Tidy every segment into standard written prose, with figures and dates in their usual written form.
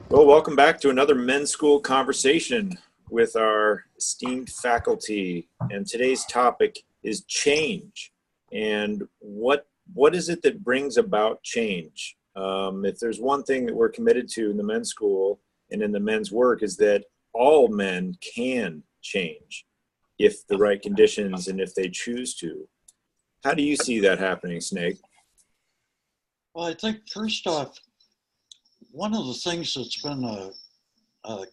Well, welcome back to another men's school conversation with our esteemed faculty. And today's topic is change. And what is it that brings about change? If there's one thing that we're committed to in the men's school and in the men's work is that all men can change if the right conditions and if they choose to. How do you see that happening, Snake? Well, I think first off, one of the things that's been a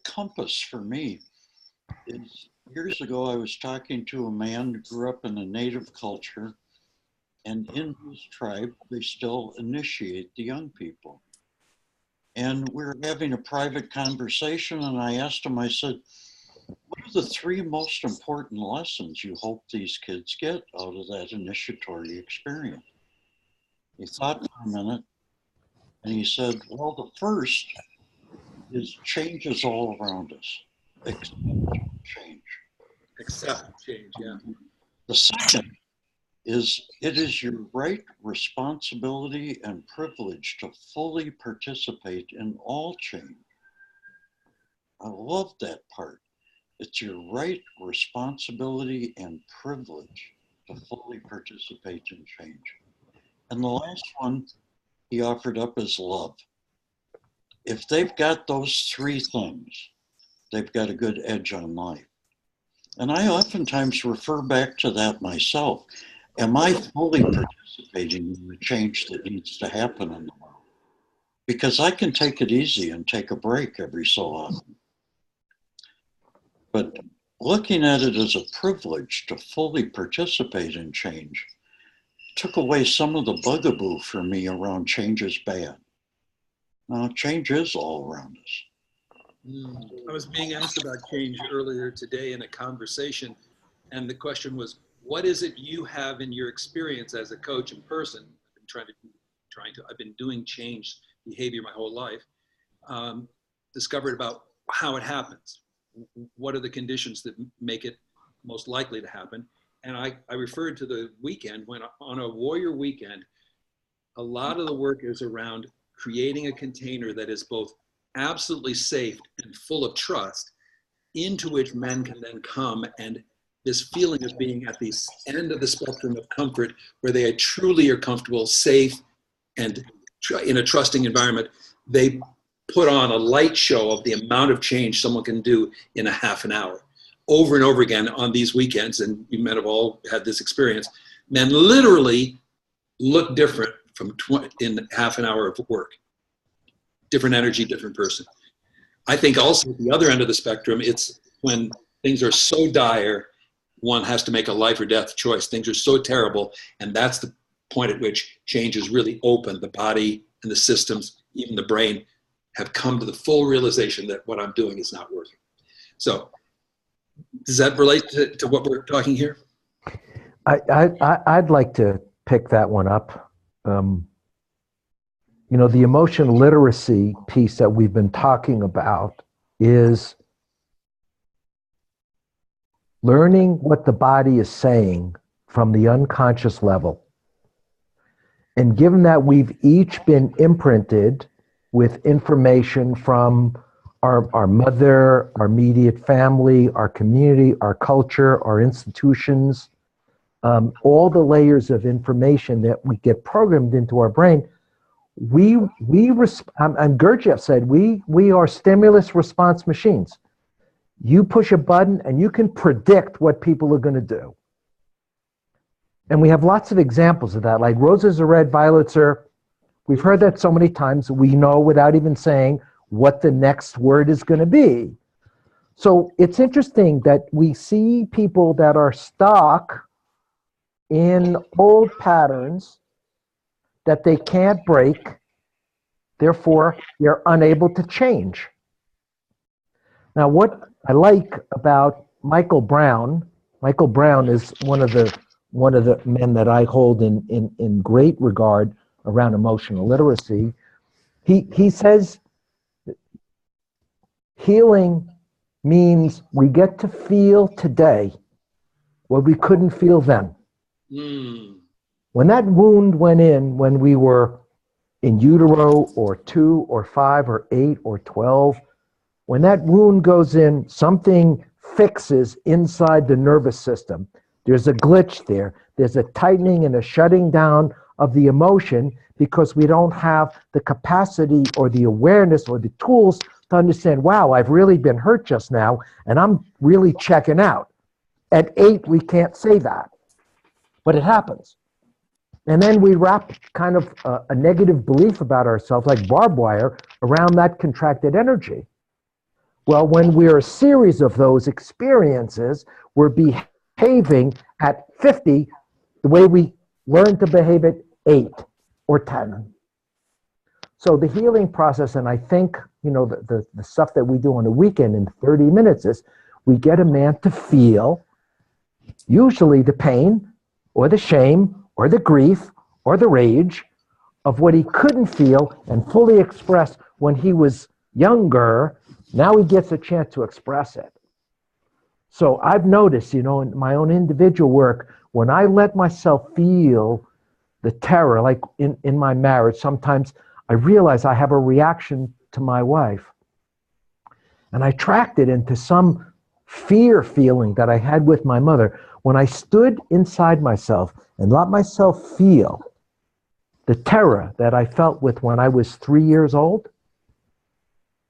compass for me is years ago I was talking to a man who grew up in a native culture, and in his tribe, they still initiate the young people. And we were having a private conversation, and I asked him, I said, what are the three most important lessons you hope these kids get out of that initiatory experience? He thought for a minute, and he said, well, the first is change is all around us. Accept change. Accept change, yeah. The second is it is your right, responsibility, and privilege to fully participate in all change. I love that part. It's your right, responsibility, and privilege to fully participate in change. And the last one he offered up is love. If they've got those three things, they've got a good edge on life. And I oftentimes refer back to that myself. Am I fully participating in the change that needs to happen in the world? Because I can take it easy and take a break every so often. But looking at it as a privilege to fully participate in change took away some of the bugaboo for me around change is bad. Now, change is all around us. I was being asked about change earlier today in a conversation, and the question was, what is it you have in your experience as a coach and person? I've been doing change behavior my whole life. Discovered about how it happens. What are the conditions that make it most likely to happen? And I referred to the weekend when on a warrior weekend, a lot of the work is around creating a container that is both absolutely safe and full of trust, into which men can then come, and this feeling of being at the end of the spectrum of comfort where they truly are comfortable, safe, and in a trusting environment, they put on a light show of the amount of change someone can do in a half an hour. Over and over again on these weekends, and you men have all had this experience, men literally look different in half an hour of work. Different energy, different person. I think also at the other end of the spectrum, it's when things are so dire, one has to make a life or death choice. Things are so terrible, and that's the point at which change is really open. The body and the systems, even the brain, have come to the full realization that what I'm doing is not working. So does that relate to what we're talking here? I'd like to pick that one up. The emotion literacy piece that we've been talking about is learning what the body is saying from the unconscious level. And given that we've each been imprinted with information from our mother, our immediate family, our community, our culture, our institutions, all the layers of information that we get programmed into our brain, and Gurdjieff said, we are stimulus response machines. You push a button and you can predict what people are going to do. And we have lots of examples of that, like roses are red, violets are, we've heard that so many times, we know without even saying what the next word is going to be. So it's interesting that we see people that are stuck in old patterns that they can't break, therefore they're unable to change. Now, what I like about Michael Brown is one of the men that I hold in great regard around emotional literacy. He says healing means we get to feel today what we couldn't feel then. When that wound went in when we were in utero or 2 or 5 or 8 or 12, when that wound goes in, something fixes inside the nervous system. There's a glitch there. There's a tightening and a shutting down of the emotion because we don't have the capacity or the awareness or the tools to understand, wow, I've really been hurt just now, and I'm really checking out. At 8, we can't say that, but it happens. And then we wrap kind of a negative belief about ourselves, like barbed wire, around that contracted energy. Well, when we're a series of those experiences, we're behaving at 50 the way we learned to behave at 8 or 10. So the healing process, and I think, the stuff that we do on the weekend in 30 minutes is we get a man to feel usually the pain or the shame or the grief or the rage of what he couldn't feel and fully express when he was younger. Now he gets a chance to express it. So I've noticed, in my own individual work, when I let myself feel the terror, like in my marriage, sometimes I realize I have a reaction to my wife. And I tracked it into some fear feeling that I had with my mother. When I stood inside myself and let myself feel the terror that I felt with when I was 3 years old,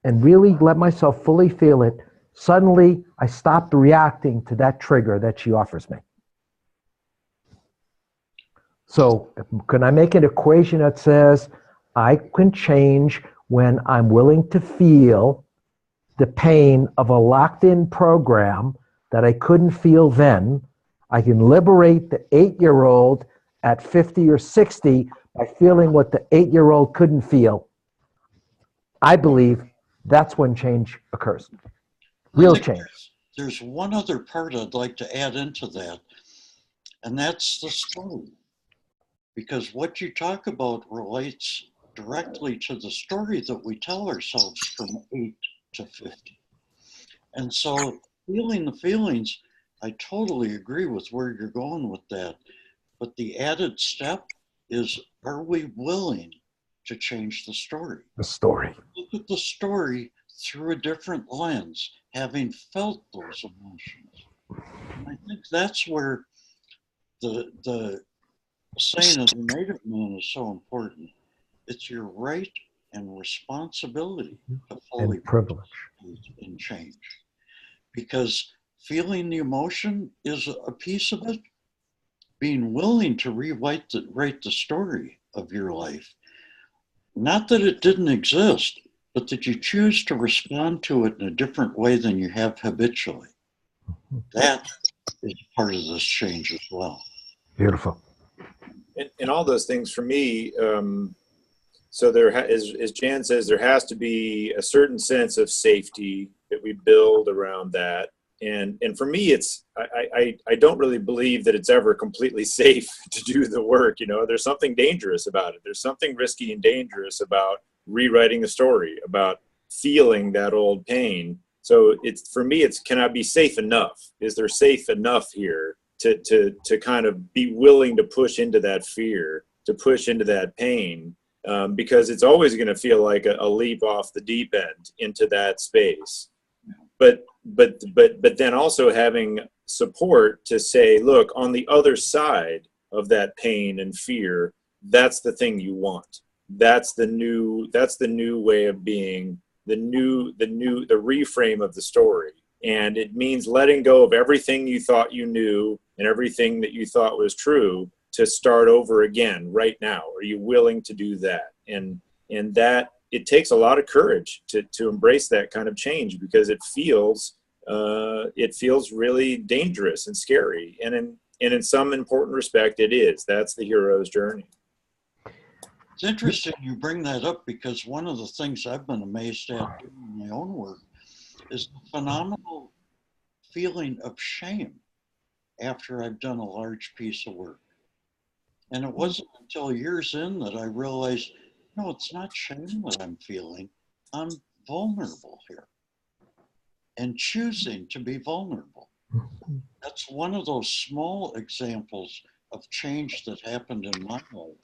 and really let myself fully feel it, suddenly I stopped reacting to that trigger that she offers me. So can I make an equation that says I can change when I'm willing to feel the pain of a locked-in program that I couldn't feel then? I can liberate the 8-year-old at 50 or 60 by feeling what the 8-year-old couldn't feel. I believe that's when change occurs. Real change. There's one other part I'd like to add into that, and that's the story. Because what you talk about relates directly to the story that we tell ourselves from 8 to 50. And so feeling the feelings, I totally agree with where you're going with that. But the added step is, are we willing to change the story? The story. Look at the story through a different lens, having felt those emotions. And I think that's where the saying of the native man is so important. It's your right and responsibility to fully privilege in change. Because feeling the emotion is a piece of it. Being willing to rewrite the story of your life. Not that it didn't exist, but that you choose to respond to it in a different way than you have habitually. That is part of this change as well. Beautiful. And all those things for me, so as Jan says, there has to be a certain sense of safety that we build around that. And for me, I don't really believe that it's ever completely safe to do the work. There's something dangerous about it. There's something risky and dangerous about rewriting the story, about feeling that old pain. So for me, can I be safe enough? Is there safe enough here to kind of be willing to push into that fear, to push into that pain? Because it's always going to feel like a leap off the deep end into that space. But then also having support to say, look, on the other side of that pain and fear, that's the thing you want. That's the new way of being, the reframe of the story. And it means letting go of everything you thought you knew and everything that you thought was true to start over again right now. Are you willing to do that? And that it takes a lot of courage to embrace that kind of change, because it feels really dangerous and scary. And in some important respect, it is. That's the hero's journey. It's interesting you bring that up, because one of the things I've been amazed at doing my own work is the phenomenal feeling of shame after I've done a large piece of work. And it wasn't until years in that I realized, no, it's not shame that I'm feeling. I'm vulnerable here and choosing to be vulnerable. That's one of those small examples of change that happened in my life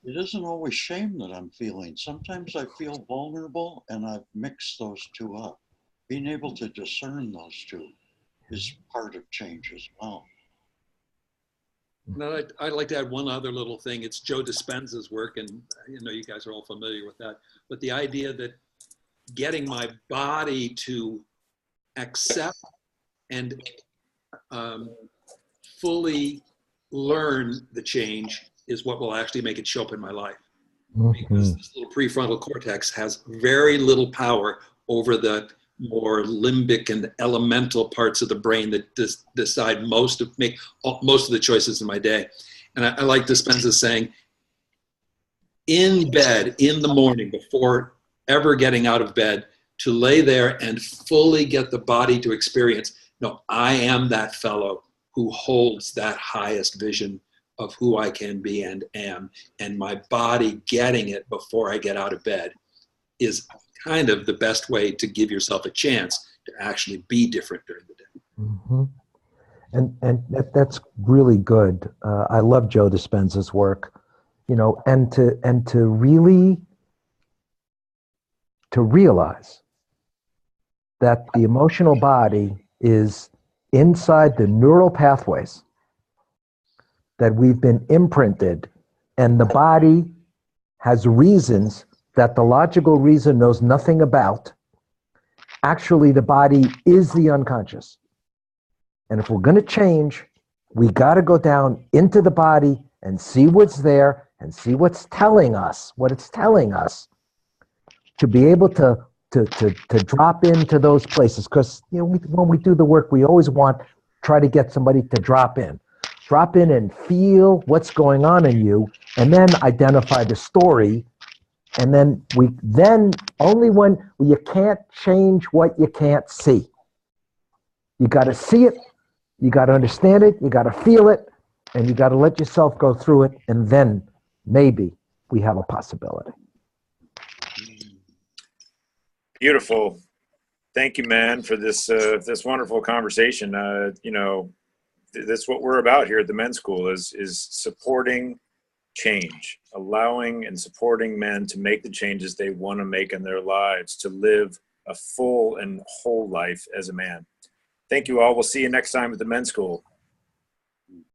It isn't always shame that I'm feeling. Sometimes I feel vulnerable, and I've mixed those two up. Being able to discern those two is part of change as well. Now, I'd like to add one other little thing. It's Joe Dispenza's work, and you guys are all familiar with that. But the idea that getting my body to accept and fully learn the change is what will actually make it show up in my life. Because this little prefrontal cortex has very little power over the more limbic and elemental parts of the brain that decide make most of the choices in my day. And I like Dispenza saying, in bed in the morning, before ever getting out of bed, to lay there and fully get the body to experience, no, I am that fellow who holds that highest vision of who I can be and am, and my body getting it before I get out of bed is kind of the best way to give yourself a chance to actually be different during the day. Mm-hmm. And that's really good. I love Joe Dispenza's work, and to really realize that the emotional body is inside the neural pathways that we've been imprinted, and the body has reasons that the logical reason knows nothing about. Actually, the body is the unconscious. And if we're going to change, we got to go down into the body and see what's there and see what's telling us, what it's telling us, to be able to drop into those places. Because when we do the work, we always try to get somebody to drop in and feel what's going on in you, and then identify the story. And then only when you can't change what you can't see. You got to see it, you got to understand it, you got to feel it, and you got to let yourself go through it, and then maybe we have a possibility. Beautiful. Thank you, man, for this wonderful conversation. That's what we're about here at the Men's School is supporting change, allowing and supporting men to make the changes they want to make in their lives, to live a full and whole life as a man. Thank you all. We'll see you next time at the Men's School.